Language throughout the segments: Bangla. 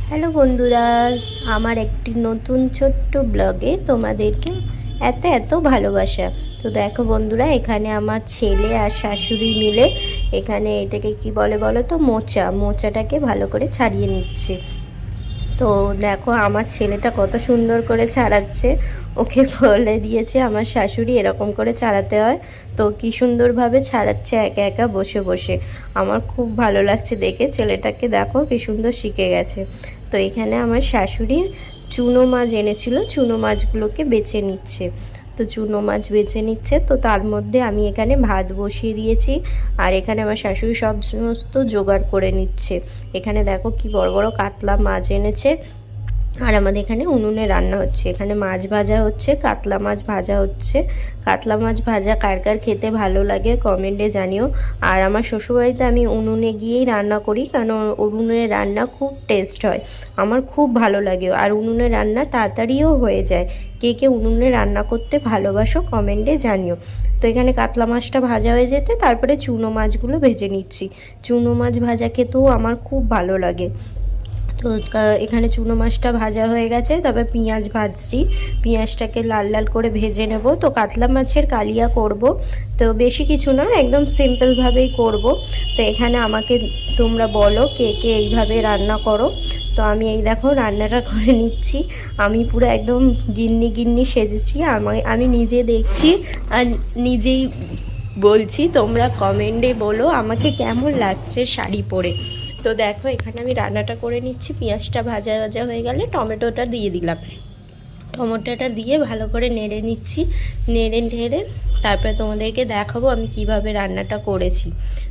হ্যালো বন্ধুরা, আমার একটি নতুন ছোট্ট ব্লগে তোমাদেরকে এত এত ভালোবাসা। তো দেখো বন্ধুরা, এখানে আমার ছেলে আর শাশুড়ি মিলে এখানে এটাকে কি বলে বলো তো, মোচাটাকে ভালো করে ছাড়িয়ে নিচ্ছে। তো দেখো আমার ছেলেটা কত সুন্দর করে ছাড়াচ্ছে। ওকে বলে দিয়েছে আমার শাশুড়ি এরকম করে ছাড়াতে হয়। তো কি সুন্দরভাবে ছাড়াচ্ছে একা একা বসে বসে। আমার খুব ভালো লাগছে দেখে, ছেলেটাকে দেখো কি সুন্দর শিখে গেছে। তো এখানে আমার শাশুড়ি চুনো মাছ এনেছিল, চুনো মাছগুলোকে বেছে নিচ্ছে। তো চুনো মাছ বেছে নিচ্ছে, তো তার মধ্যে আমি এখানে ভাত বসিয়ে দিয়েছি। আর এখানে আমার শাশুড়ি সমস্ত জোগাড় করে নিচ্ছে। এখানে দেখো কি বড় বড় কাতলা মাছ এনেছে। আর আমাদের এখানে উনুনে রান্না হচ্ছে, এখানে মাছ ভাজা হচ্ছে, কাতলা মাছ ভাজা হচ্ছে। কাতলা মাছ ভাজা কার কার খেতে ভালো লাগে কমেন্টে জানিও। আর আমার শ্বশুরবাড়িতে আমি উনুনে গিয়েই রান্না করি, কারণ উনুনের রান্না খুব টেস্ট হয়, আমার খুব ভালো লাগে। আর উনুনে রান্না তাড়াতাড়িও হয়ে যায়। কে কে উনুনে রান্না করতে ভালোবাসো কমেন্টে জানিও। তো এখানে কাতলা মাছটা ভাজা হয়ে যেতে তারপরে চুনো মাছগুলো ভেজে নিচ্ছি। চুনো মাছ ভাজা খেতেও আমার খুব ভালো লাগে। তো এখানে চুনো মাছটা ভাজা হয়ে গেছে, তবে পেঁয়াজ ভাজছি। পেঁয়াজটাকে লাল লাল করে ভেজে নেব। তো কাতলা মাছের কালিয়া করব, তো বেশি কিছু না, একদম সিম্পলভাবেই করব। তো এখানে আমাকে তোমরা বলো কে কে এইভাবে রান্না করো। তো আমি এই দেখো রান্নাটা করে নিচ্ছি। আমি পুরো একদম গিন্নি গিন্নি সেজেছি। আমি নিজে দেখছি আর নিজেই বলছি, তোমরা কমেন্টে বলো আমাকে কেমন লাগছে শাড়ি পরে। তো দেখো এখানে আমি রান্নাটা করে নিচ্ছি। পেঁয়াজটা ভাজা ভাজা হয়ে গেলে টমেটোটা দিয়ে দিলাম। টমেটোটা দিয়ে ভালো করে নেড়ে নিচ্ছি। নেড়ে তারপরে তোমাদেরকে দেখাবো আমি কিভাবে রান্নাটা করেছি।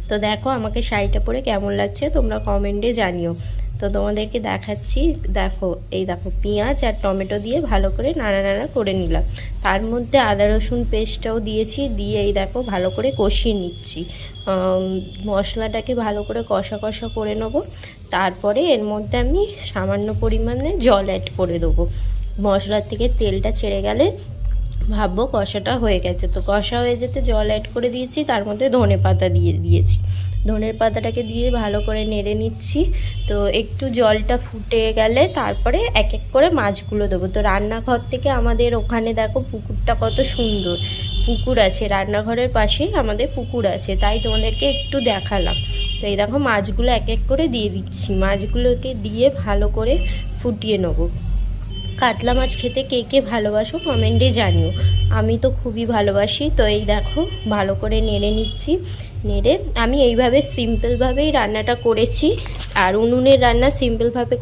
তো দেখো আমাকে শাড়িটা পরে কেমন লাগছে তোমরা কমেন্টে জানিও। তো তোমাদেরকে দেখাচ্ছি। দেখো এই দেখো পেঁয়াজ আর টমেটো দিয়ে ভালো করে নাড়া করে নিলাম। তার মধ্যে আদা রসুন পেস্টটাও দিয়েছি, দিয়ে এই দেখো ভালো করে কষিয়ে নিচ্ছি। মশলাটাকে ভালো করে কষা কষা করে নেবো। তারপরে এর মধ্যে আমি সামান্য পরিমাণে জল অ্যাড করে দেবো। মশলার থেকে তেলটা ছেড়ে গেলে ভাববো কষাটা হয়ে গেছে। তো কষা হয়ে যেতে জল অ্যাড করে দিয়েছি, তার মধ্যে ধনে পাতা দিয়ে দিয়েছি। ধনের পাতাটাকে দিয়ে ভালো করে নেড়ে নিচ্ছি। তো একটু জলটা ফুটে গেলে তারপরে এক এক করে মাছগুলো দেবো। তো রান্নাঘর থেকে আমাদের ওখানে দেখো পুকুরটা কত সুন্দর, পুকুর আছে রান্নাঘরের পাশেই আমাদের পুকুর আছে, তাই তোমাদেরকে একটু দেখালাম। তো এই দেখো মাছগুলো এক এক করে দিয়ে দিচ্ছি। মাছগুলোকে দিয়ে ভালো করে ফুটিয়ে নেবো। কাতলা মাছ খেতে কে কে ভালোবাসো কমেন্টে জানিও, আমি তো খুবই ভালোবাসি। তো এই দেখো ভালো করে নেড়ে নিচ্ছি। নেড়ে আমি এইভাবে সিম্পলভাবেই রান্নাটা করেছি। আর উনুনের রান্না সিম্পলভাবে